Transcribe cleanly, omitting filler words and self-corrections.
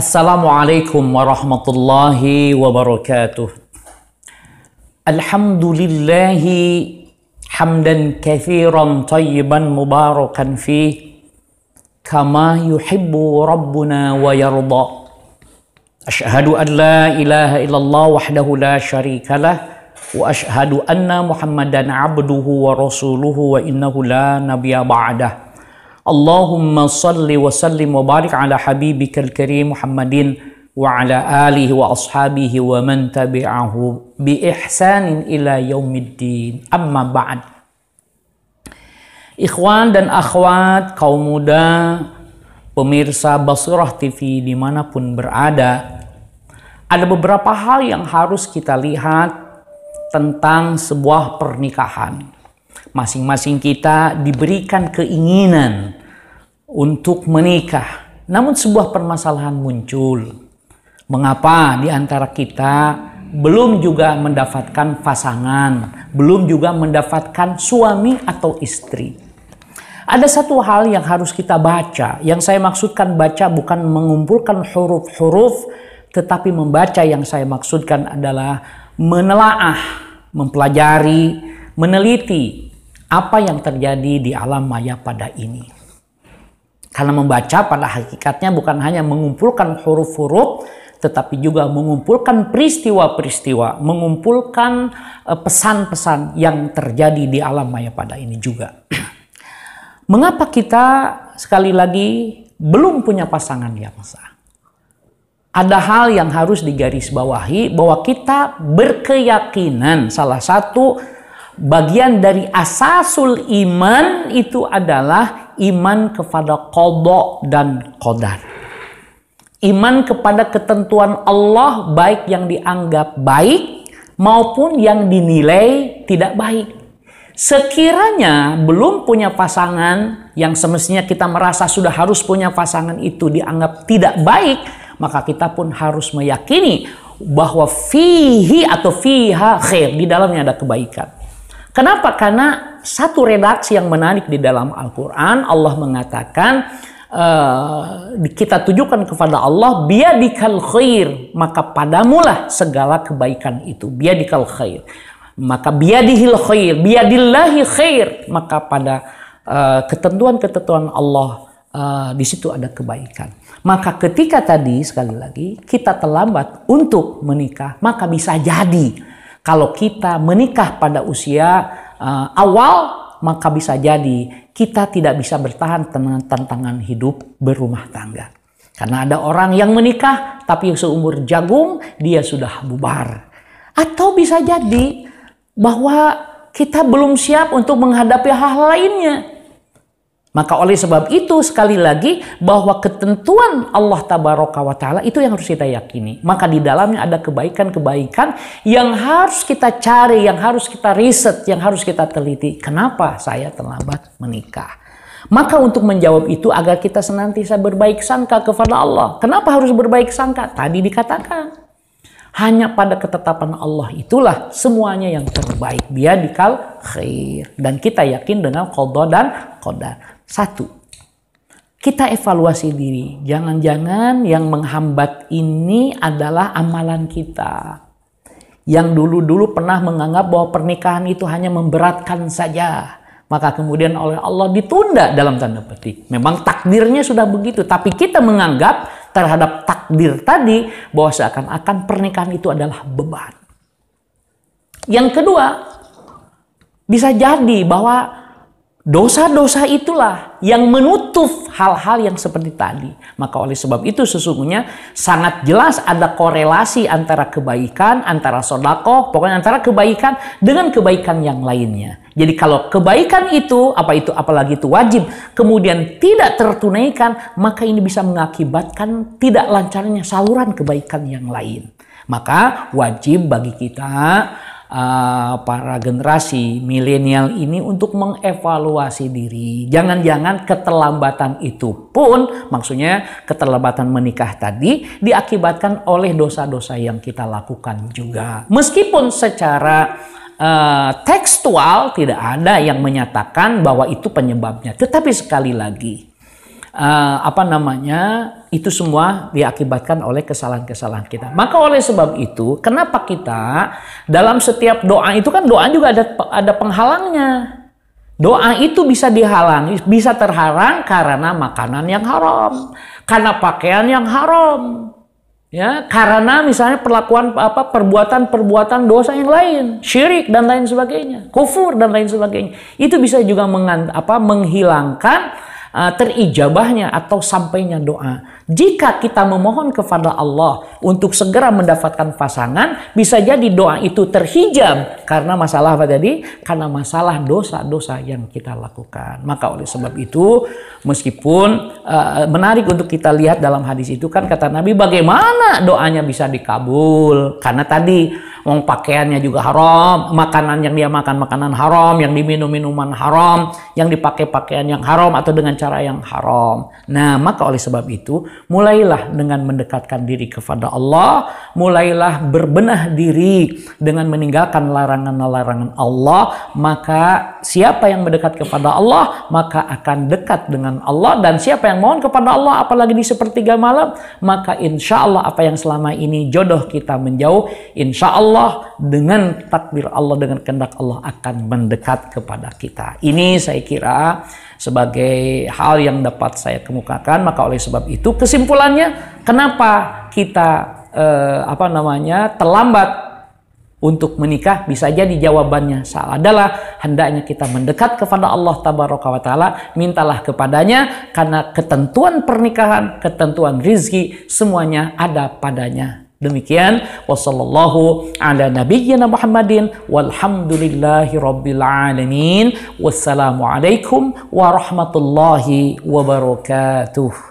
Assalamualaikum warahmatullahi wabarakatuh. Alhamdulillahi hamdan katsiran tayyiban mubarakan fih kama yuhibbu rabbuna wa yarda. Asyhadu an la ilaha illallah wahdahu la syarikalah wa asyhadu anna Muhammadan abduhu wa rasuluhu wa innahu la nabiyya ba'dah. Allahumma salli wa sallim wa barik ala habibikal karim Muhammadin wa ala alihi wa ashabihi wa man tabi'ahu bi ihsanin ila yaumiddin. Amma ba'd. Ikhwan dan akhwat, kaum muda, pemirsa Basirah TV dimanapun berada, ada beberapa hal yang harus kita lihat tentang sebuah pernikahan. Masing-masing kita diberikan keinginan untuk menikah. Namun sebuah permasalahan muncul. Mengapa di antara kita belum juga mendapatkan pasangan, belum juga mendapatkan suami atau istri? Ada satu hal yang harus kita baca. Yang saya maksudkan baca bukan mengumpulkan huruf-huruf, tetapi membaca yang saya maksudkan adalah menelaah, mempelajari, meneliti apa yang terjadi di alam maya pada ini. Karena membaca pada hakikatnya bukan hanya mengumpulkan huruf-huruf, tetapi juga mengumpulkan peristiwa-peristiwa, mengumpulkan pesan-pesan yang terjadi di alam maya pada ini juga. Mengapa kita sekali lagi belum punya pasangan yang sah? Ada hal yang harus digarisbawahi bahwa kita berkeyakinan salah satu bagian dari asasul iman itu adalah iman kepada qada dan qadar. Iman kepada ketentuan Allah, baik yang dianggap baik maupun yang dinilai tidak baik. Sekiranya belum punya pasangan, yang semestinya kita merasa sudah harus punya pasangan itu dianggap tidak baik, maka kita pun harus meyakini bahwa fihi atau fiha khair, di dalamnya ada kebaikan. Kenapa? Karena satu redaksi yang menarik di dalam Al-Quran, Allah mengatakan, kita tujukan kepada Allah, biyadikal khair, maka padamulah segala kebaikan itu. Biyadikal khair, maka biyadihil khair, biyadillahi khair, maka pada ketentuan-ketentuan Allah di situ ada kebaikan. Maka ketika tadi sekali lagi kita terlambat untuk menikah, maka bisa jadi kalau kita menikah pada usia awal, maka bisa jadi kita tidak bisa bertahan dengan tantangan hidup berumah tangga. Karena ada orang yang menikah, tapi seumur jagung dia sudah bubar. Atau bisa jadi bahwa kita belum siap untuk menghadapi hal lainnya. Maka oleh sebab itu sekali lagi bahwa ketentuan Allah Tabaraka wa Ta'ala itu yang harus kita yakini. Maka di dalamnya ada kebaikan-kebaikan yang harus kita cari, yang harus kita riset, yang harus kita teliti. Kenapa saya terlambat menikah? Maka untuk menjawab itu agar kita senantiasa berbaik sangka kepada Allah. Kenapa harus berbaik sangka? Tadi dikatakan hanya pada ketetapan Allah itulah semuanya yang terbaik. Biyadikal khair. Dan kita yakin dengan qada dan qadar. Satu, kita evaluasi diri. Jangan-jangan yang menghambat ini adalah amalan kita. Yang dulu-dulu pernah menganggap bahwa pernikahan itu hanya memberatkan saja. Maka kemudian oleh Allah ditunda dalam tanda petik. Memang takdirnya sudah begitu. Tapi kita menganggap terhadap takdir tadi bahwa seakan-akan pernikahan itu adalah beban. Yang kedua, bisa jadi bahwa dosa-dosa itulah yang menutup hal-hal yang seperti tadi. Maka oleh sebab itu sesungguhnya sangat jelas ada korelasi antara kebaikan, antara sedekah, pokoknya antara kebaikan dengan kebaikan yang lainnya. Jadi kalau kebaikan itu, apalagi itu wajib, kemudian tidak tertunaikan, maka ini bisa mengakibatkan tidak lancarnya saluran kebaikan yang lain. Maka wajib bagi kita para generasi milenial ini untuk mengevaluasi diri. Jangan-jangan keterlambatan itu pun, maksudnya keterlambatan menikah tadi, diakibatkan oleh dosa-dosa yang kita lakukan juga. Meskipun secara tekstual tidak ada yang menyatakan bahwa itu penyebabnya. Tetapi sekali lagi, itu semua diakibatkan oleh kesalahan-kesalahan kita. Maka oleh sebab itu, kenapa kita dalam setiap doa itu kan doa juga ada penghalangnya. Doa itu bisa dihalangi, bisa terhalang karena makanan yang haram, karena pakaian yang haram, ya, karena misalnya perbuatan-perbuatan dosa yang lain, syirik dan lain sebagainya, kufur dan lain sebagainya. Itu bisa juga menghilangkan terijabahnya atau sampainya doa. Jika kita memohon kepada Allah untuk segera mendapatkan pasangan, bisa jadi doa itu terhijab karena masalah apa tadi? Karena masalah dosa-dosa yang kita lakukan. Maka oleh sebab itu, meskipun menarik untuk kita lihat dalam hadis itu kan kata Nabi, bagaimana doanya bisa dikabul? Karena tadi pakaiannya juga haram, makanan yang dia makan makanan haram, yang diminum minuman haram, yang dipakai pakaian yang haram atau dengan cara yang haram. Nah, maka oleh sebab itu, mulailah dengan mendekatkan diri kepada Allah, mulailah berbenah diri dengan meninggalkan larangan-larangan Allah. Maka siapa yang mendekat kepada Allah, maka akan dekat dengan Allah. Dan siapa yang mohon kepada Allah, apalagi di sepertiga malam, maka insya Allah apa yang selama ini jodoh kita menjauh, insya Allah dengan takdir Allah, dengan kehendak Allah akan mendekat kepada kita. Ini saya kira sebagai hal yang dapat saya kemukakan. Maka oleh sebab itu, kesimpulannya, kenapa kita terlambat untuk menikah? Bisa jadi jawabannya adalah hendaknya kita mendekat kepada Allah Tabaraka wa Ta'ala, mintalah kepadanya, karena ketentuan pernikahan, ketentuan rizki, semuanya ada padanya. Demikian, wassallallahu ala nabiyyina Muhammadin walhamdulillahi rabbil alamin. Wassalamualaikum warahmatullahi wabarakatuh.